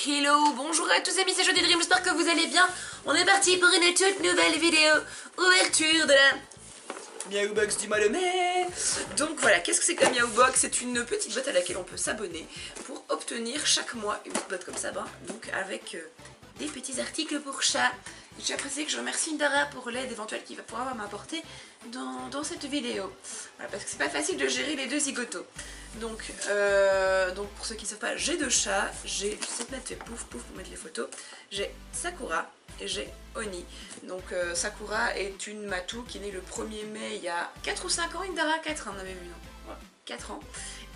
Hello, bonjour à tous amis, c'est Jody Dream, j'espère que vous allez bien. On est parti pour une toute nouvelle vidéo, ouverture de la Miaou Box du mois de mai. Donc voilà, qu'est-ce que c'est que la Miaou Box? C'est une petite boîte à laquelle on peut s'abonner pour obtenir chaque mois une petite boîte comme ça, donc avec des petits articles pour chat. J'ai apprécié que je remercie Indara pour l'aide éventuelle qu'il va pouvoir m'apporter dans cette vidéo. Voilà, parce que c'est pas facile de gérer les deux zigotos. Donc pour ceux qui ne savent pas, j'ai deux chats, j'ai cette mettre fait pouf pouf pour mettre les photos. J'ai Sakura et j'ai Oni. Donc Sakura est une matou qui est née le 1er mai il y a 4 ou 5 ans, Indara 4 ans, on avait vu, non ouais, 4 ans.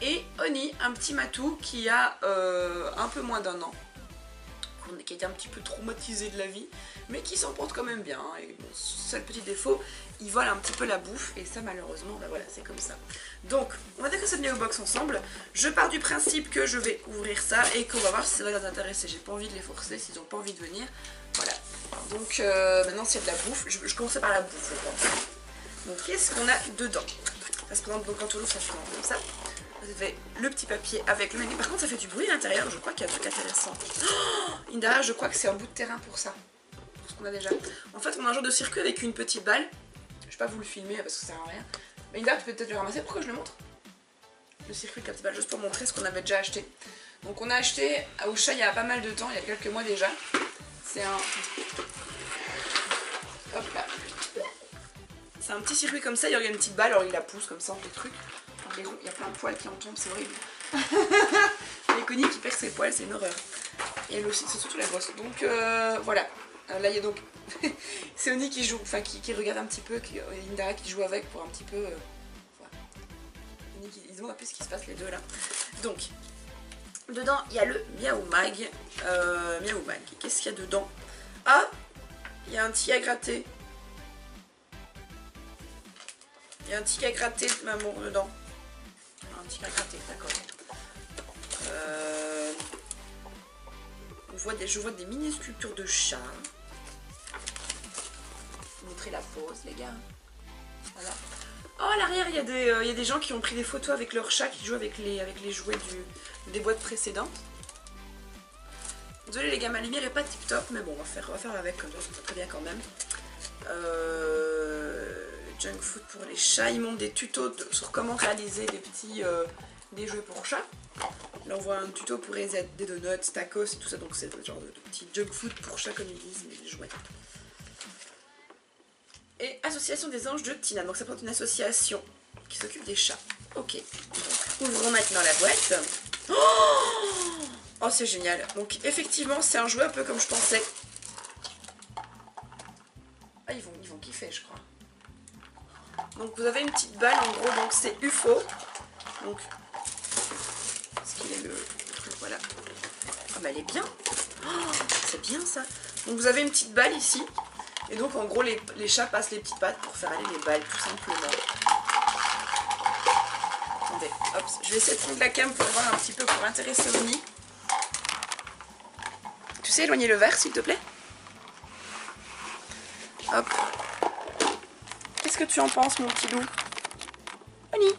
Et Oni, un petit matou qui a un peu moins d'1 an. Qui a été un petit peu traumatisé de la vie, mais qui s'en porte quand même bien. Et bon, seul petit défaut, il vole un petit peu la bouffe, et ça malheureusement, bah voilà, c'est comme ça. Donc, on va décorer cette Miaou Box ensemble. Je pars du principe que je vais ouvrir ça et qu'on va voir si ça va les intéresser. J'ai pas envie de les forcer s'ils n'ont pas envie de venir. Voilà. Donc, maintenant, s'il y a de la bouffe, je commence par la bouffe, je pense. Donc, qu'est-ce qu'on a dedans? Ça se présente donc quand on l'ouvre, ça se présente comme ça. Vous avez le petit papier avec le menu. Par contre, ça fait du bruit à l'intérieur. Je crois qu'il y a un truc intéressant. Oh, Indara, je crois que c'est un bout de terrain pour ça. Pour ce qu'on a déjà. En fait, on a un genre de circuit avec une petite balle. Je vais pas vous le filmer parce que ça sert à rien. Mais Indara, tu peux peut-être le ramasser. Pourquoi je le montre? Le circuit avec la petite balle, juste pour montrer ce qu'on avait déjà acheté. Donc, on a acheté au chat il y a pas mal de temps, il y a quelques mois déjà. C'est un. Hop là. C'est un petit circuit comme ça. Il y a une petite balle, alors il la pousse comme ça en petit truc. Il y a plein de poils qui en tombent, c'est horrible. Les Connie qui perd ses poils, c'est une horreur. Et elle aussi, c'est surtout la grosse. Donc voilà. Là il y a donc c'est Oni qui joue, enfin qui regarde un petit peu, Indara qui joue avec pour un petit peu. Voilà. Oni qui, ils ont un peu ce qui se passe les deux là. Donc dedans il y a le Miaou Mag. Miaou Mag. Qu'est-ce qu'il y a dedans? Ah, il y a un petit à gratter. Il y a un petit à gratter de maman dedans. Un petit à gratter, d'accord. Je vois des mini sculptures de chats. Je vais montrer la pose, les gars. Voilà. Oh, à l'arrière, il y a des gens qui ont pris des photos avec leurs chats qui jouent avec les jouets des boîtes précédentes. Désolé les gars, ma lumière est pas tip top, mais bon, on va faire avec comme ça, c'est très bien quand même. Junk food pour les chats, ils montrent des tutos sur comment réaliser des jeux pour chats. Là on voit un tuto pour réaliser des donuts, tacos et tout ça, donc c'est le genre de petit junk food pour chats comme ils disent, mais des jouets. Et Association des Anges de Tina, donc ça prend une association qui s'occupe des chats. Ok, donc ouvrons maintenant la boîte. Oh c'est génial, donc effectivement c'est un jouet un peu comme je pensais. Ah ils vont kiffer je crois. Donc vous avez une petite balle en gros, donc c'est UFO. Donc, ce qu'il est le truc, voilà. Ah bah elle est bien. Oh, c'est bien ça. Donc vous avez une petite balle ici. Et donc en gros les chats passent les petites pattes pour faire aller les balles tout simplement. Attendez, hop, je vais essayer de prendre la cam pour voir un petit peu, pour intéresser Oni. Tu sais éloigner le verre s'il te plaît? Hop. Qu'est-ce que tu en penses mon petit loup? Oni,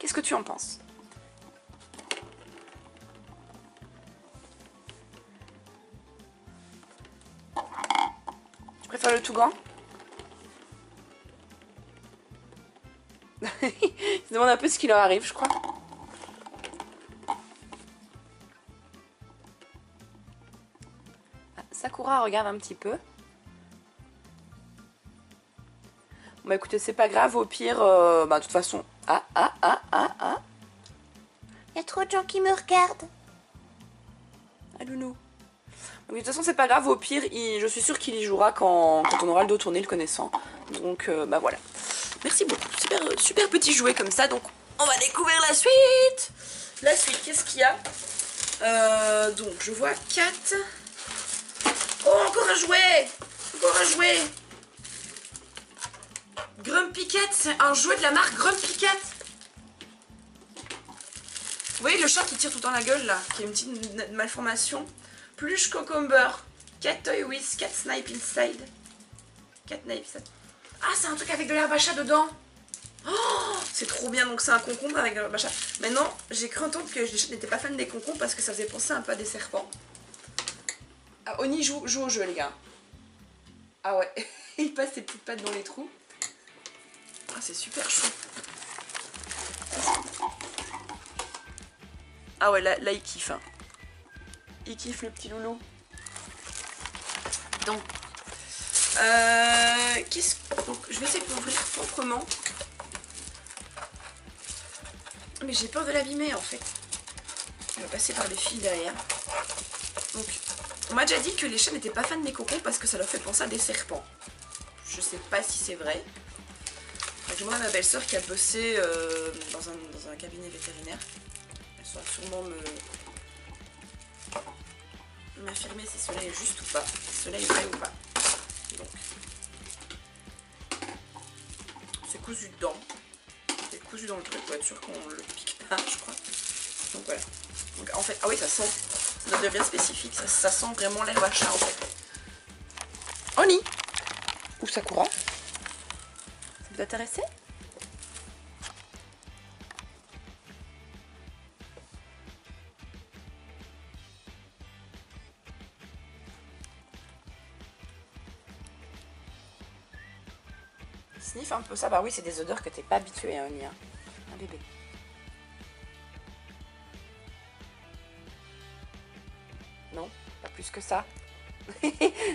qu'est-ce que tu en penses? Tu préfères le Tougan? Il se demande un peu ce qui leur arrive je crois. Sakura regarde un petit peu. Bah écoutez, c'est pas grave, au pire, de toute façon... Ah. Il y a trop de gens qui me regardent. Ah loulou. Donc, de toute façon, c'est pas grave, au pire, je suis sûre qu'il y jouera quand on aura le dos tourné, le connaissant. Donc, bah voilà. Merci beaucoup. Super petit jouet comme ça, donc on va découvrir la suite. La suite, qu'est-ce qu'il y a? Donc, je vois 4... Oh, encore un jouet! Encore un jouet! Grumpy Cat, c'est un jouet de la marque Grumpy Cat. Vous voyez le chat qui tire tout dans la gueule là, qui a une petite malformation. Plush Cucumber, Cat Toy with Cat Snipe Inside. Cat Snipe inside. Ah, c'est un truc avec de l'herbe à chat dedans. Oh, c'est trop bien, donc c'est un concombre avec un machin. Maintenant, j'ai cru entendre que les chats n'étaient pas fans des concombres parce que ça faisait penser un peu à des serpents. Ah, Oni joue au jeu, les gars. Ah ouais, il passe ses petites pattes dans les trous. Ah, c'est super chou. Ah ouais, là il kiffe. Hein. Il kiffe le petit loulou. Donc, donc je vais essayer de l'ouvrir proprement. Mais j'ai peur de l'abîmer en fait. Je vais passer par les fils derrière. Donc, on m'a déjà dit que les chats n'étaient pas fans des cocons parce que ça leur fait penser à des serpents. Je sais pas si c'est vrai. Donc, je demande à ma belle-sœur qui a bossé dans un cabinet vétérinaire. Elle saura sûrement m'affirmer si cela est juste ou pas. Si cela est vrai ou pas. Donc, c'est cousu dedans. C'est cousu dans le truc pour être sûr qu'on le pique pas, je crois. Donc voilà. Donc, en fait, ah oui, ça sent. Ça devient spécifique. Ça sent vraiment l'herbe à chat en fait. Oni ou Sakura. Ça vous intéresse? Sniff un peu ça. Bah oui, c'est des odeurs que t'es pas habitué à Oni. Hein. Un bébé. Non, pas plus que ça.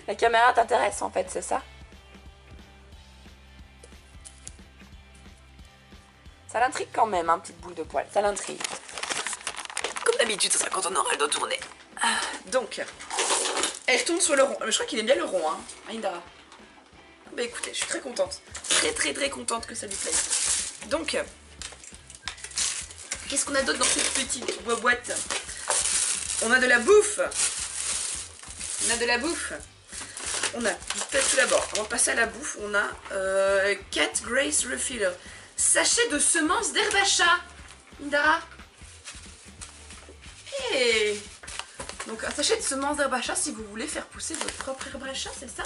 La caméra t'intéresse en fait, c'est ça? Ça l'intrigue quand même, hein, petite boule de poil. Ça l'intrigue. Comme d'habitude, ça sera quand on aura le dos tourné. Donc, elle tourne sur le rond. Je crois qu'il aime bien le rond, hein, Indara. Bah écoutez, je suis très contente. Très contente que ça lui plaise. Donc, qu'est-ce qu'on a d'autre dans cette petite boîte? On a de la bouffe. On a de la bouffe. On a, peut-être tout d'abord, avant de passer à la bouffe, on a Cat Grace Refiller. Sachet de semences d'herbe à chat. Indara. Hey. Donc un sachet de semences d'herbe à chat si vous voulez faire pousser votre propre herbe à chat, c'est ça?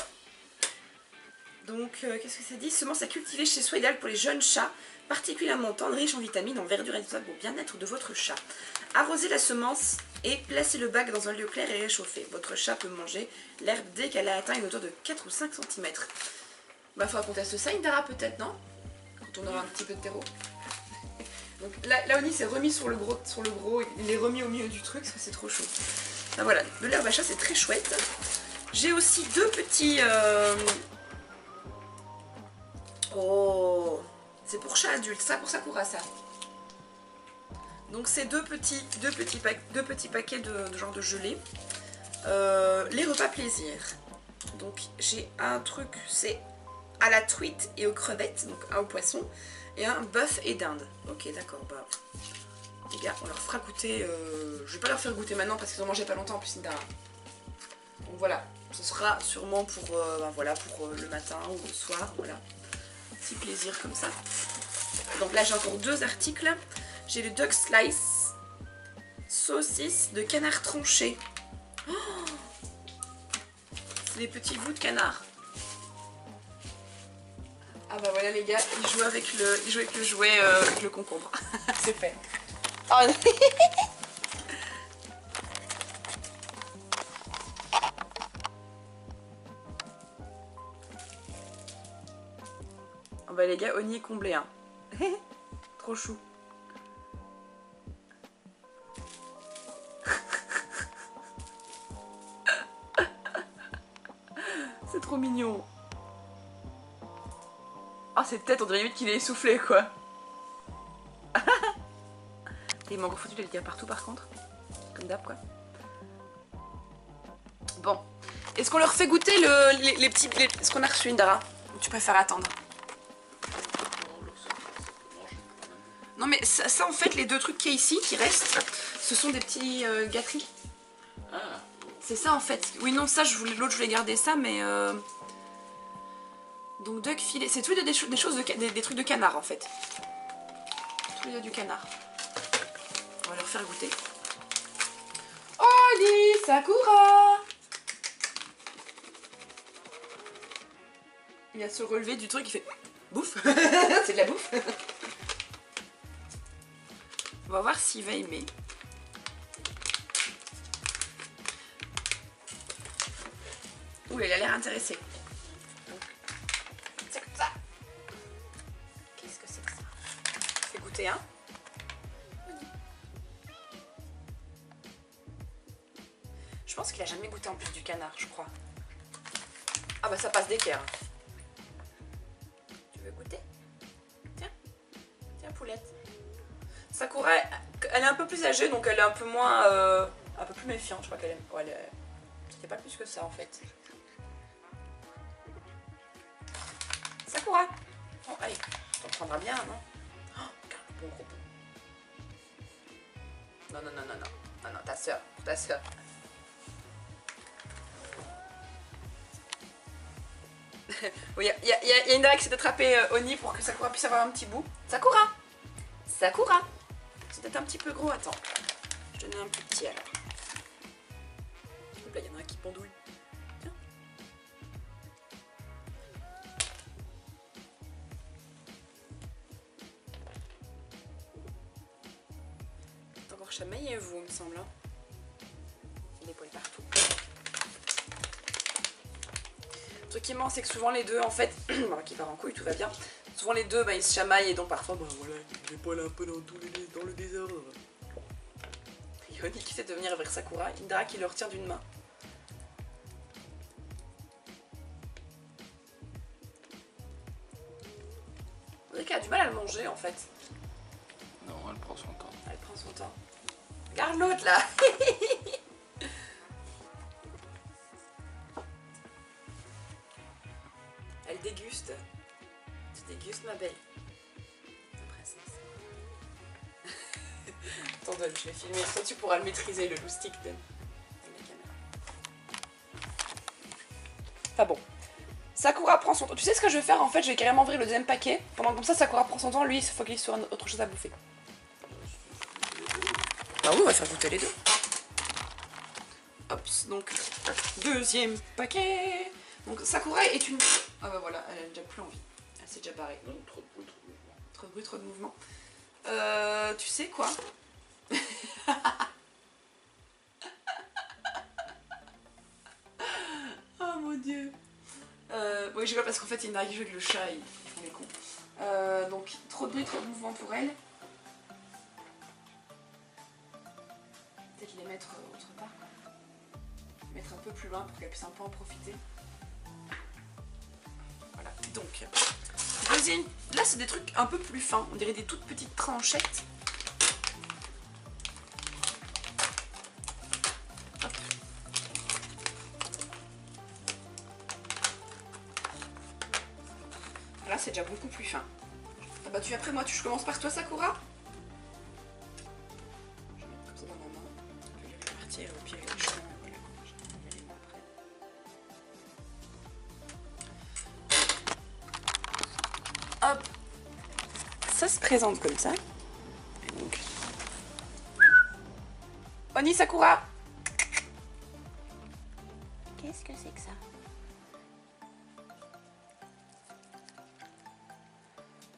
Donc qu'est-ce que ça dit? Semences à cultiver chez soi, idéal pour les jeunes chats, particulièrement tendres, riches en vitamines, en verdure et indispensables au bien-être de votre chat. Arrosez la semence et placez le bac dans un lieu clair et réchauffé. Votre chat peut manger l'herbe dès qu'elle a atteint une hauteur de 4 ou 5 cm. Bah faudra qu'on teste ça, Indara, peut-être, non? Quand on aura un petit peu de terreau. Donc là Oni s'est remis sur le gros, il est remis au milieu du truc, parce que c'est trop chaud. Ah, voilà, de l'herbe à chat, c'est très chouette. J'ai aussi deux petits... Oh, c'est pour chat adulte, ça pour Sakura ça. Donc c'est deux petits paquets de genre de gelée. Les repas plaisir. Donc j'ai un truc, c'est à la truite et aux crevettes, donc un au poisson, et un bœuf et dinde. Ok, d'accord, bah les gars, on leur fera goûter. Je vais pas leur faire goûter maintenant parce qu'ils en mangeaient pas longtemps en plus. Donc voilà, ce sera sûrement pour, voilà, pour le matin ou le soir, voilà. Petit plaisir comme ça. Donc là j'ai encore deux articles. J'ai le duck slice, saucisse de canard tranché. Oh, c'est des petits bouts de canard. Ah bah voilà les gars, ils jouent avec le jouet, avec le concombre. C'est fait. Oh. Oh bah les gars, Oni est comblé, hein. Trop chou. C'est trop mignon. Ah, c'est peut-être, on dirait limite qu'il est essoufflé, quoi. Il m'a encore foutu les gars partout, par contre. Comme d'hab, quoi. Bon. Est-ce qu'on leur fait goûter les petits... ce qu'on a reçu, Indara? Ou tu préfères attendre? Non, mais ça, en fait, les deux trucs qu'il y a ici, qui restent, ce sont des petits gâteries. C'est ça, en fait. Oui, non, ça, l'autre, je voulais garder ça, mais... Donc duck filet, c'est tout des choses des trucs de canard en fait. Tout il y a du canard. On va leur faire goûter. Oli, Sakura. Il vient de se relever du truc, il fait bouffe. C'est de la bouffe. va voir s'il va aimer. Ouh, il a l'air intéressé. C'est comme ça. Qu'est-ce que c'est que ça? Fais goûter, hein. Je pense qu'il a jamais goûté en plus du canard, je crois. Ah bah ça passe d'équerre. Tu veux goûter? Tiens. Tiens, poulette. Sakura, elle est un peu plus âgée, donc elle est un peu moins... un peu plus méfiante, je crois qu'elle aime. Ouais, c'était pas plus que ça en fait. Sakura! Oh, allez, t'en prendras bien, non? Oh, regarde le bon gros pot. Non, non, non, non, non. Non, non, ta soeur, ta soeur. Oui, il y a Indra qui s'est attrapé Oni pour que Sakura puisse avoir un petit bout. Sakura! Sakura! C'est peut-être un petit peu gros, attends. Je donne un plus petit alors. Là, il y en a un qui pendouille. Tiens. C'est encore chamaillé, vous, il me semble. Hein. Il y a des poils partout. Le truc qui manque, c'est que souvent les deux, en fait, qui part en couille, tout va bien. Souvent les deux, bah, ils se chamaillent et donc parfois, bah voilà, les poils un peu dans le désordre. Yoni qui essaie de venir vers Sakura, Indra qui le retient d'une main. On dirait qu'elle a du mal à le manger en fait. Non, elle prend son temps. Elle prend son temps. Regarde l'autre là. Elle déguste. Tu dégustes ma belle. Ma princesse. Attends, donne, je vais filmer. Toi tu pourras le maîtriser, le loustic de la caméra. Enfin bon. Sakura prend son temps. Tu sais ce que je vais faire en fait? Je vais carrément ouvrir le deuxième paquet. Pendant que comme ça, Sakura prend son temps, lui il se focalise sur autre chose à bouffer. Bah oui, on va faire goûter les deux. Hop, donc deuxième paquet. Donc Sakura est une... Ah bah voilà, elle a déjà plus envie. Elle s'est déjà barrée. Non, trop de bruit, trop de mouvement. Trop de bruit, trop de mouvement. Tu sais quoi? Oh mon dieu. Oui, je vois parce qu'en fait, il y a une qui joue avec le chat, ils font les cons. Donc, trop de bruit, trop de mouvement pour elle. Peut-être les mettre autre part. Mettre un peu plus loin pour qu'elle puisse un peu en profiter. Voilà, donc. Deuxième. Là, c'est des trucs un peu plus fins. On dirait des toutes petites tranchettes. Là, c'est déjà beaucoup plus fin. Ah bah, après moi, je commence par toi, Sakura. Je vais mettre comme ça dans ma main. Je vais les répartir au pire les cheveux. Voilà, je vais les mains après. Hop. Ça se présente comme ça. Et donc... Oni, Sakura. Qu'est-ce que c'est que ça?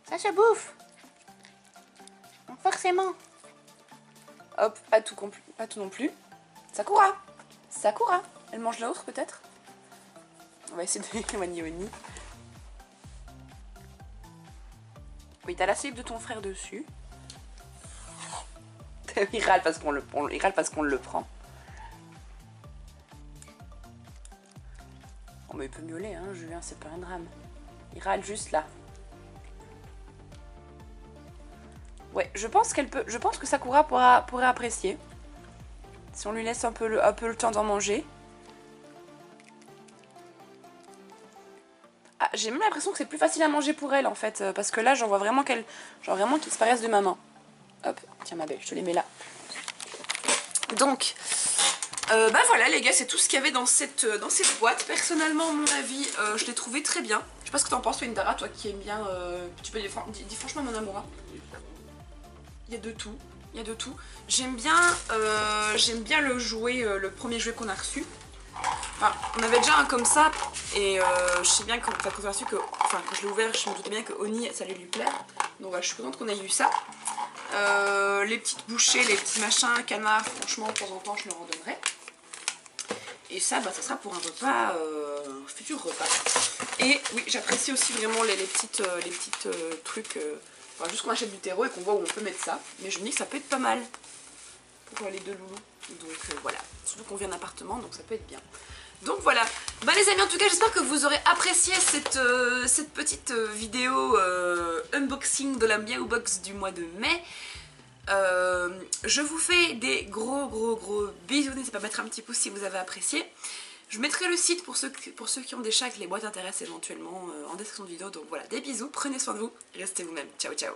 Ça se bouffe. Donc forcément. Hop, pas tout non plus. Sakura. Sakura. Elle mange l'autre peut-être. On va essayer de éloigner Oni. Oui, t'as la slip de ton frère dessus. Il râle parce qu'on le prend. Oh mais il peut miauler, hein, Julien, c'est pas un drame. Il râle juste là. Ouais, je pense que Sakura pourrait apprécier. Si on lui laisse un peu le temps d'en manger. Ah, j'ai même l'impression que c'est plus facile à manger pour elle en fait. Parce que là, j'en vois vraiment qu'ils disparaissent de ma main. Hop, tiens ma belle, je te les mets là. Donc, bah voilà les gars, c'est tout ce qu'il y avait dans cette boîte. Personnellement, à mon avis, je l'ai trouvé très bien. Je sais pas ce que t'en penses, toi, Indara, toi qui aimes bien... tu peux dire franchement, mon amour. Hein. Il y a de tout. Il y a de tout. J'aime bien le jouet, le premier jouet qu'on a reçu. Enfin, on avait déjà un comme ça et je sais bien quand on a reçu que... Enfin, quand je l'ai ouvert, je me doutais bien que Oni, ça allait lui plaire. Donc voilà, je suis contente qu'on ait eu ça. Les petites bouchées, les petits machins, canards, franchement, de temps en temps, je leur en donnerai. Et ça, bah, ça sera pour un repas, un futur repas. Et oui, j'apprécie aussi vraiment les petites trucs, enfin, juste qu'on achète du terreau et qu'on voit où on peut mettre ça. Mais je me dis que ça peut être pas mal pour les deux loulous. Donc voilà, surtout qu'on vient d'un appartement, donc ça peut être bien. Donc voilà, bah les amis, en tout cas j'espère que vous aurez apprécié cette petite vidéo unboxing de la Miaou Box du mois de mai. Je vous fais des gros bisous, n'hésitez pas à mettre un petit pouce si vous avez apprécié. Je mettrai le site pour ceux qui ont des chats que les boîtes intéressent éventuellement en description de vidéo. Donc voilà, des bisous, prenez soin de vous, restez vous-même, ciao ciao.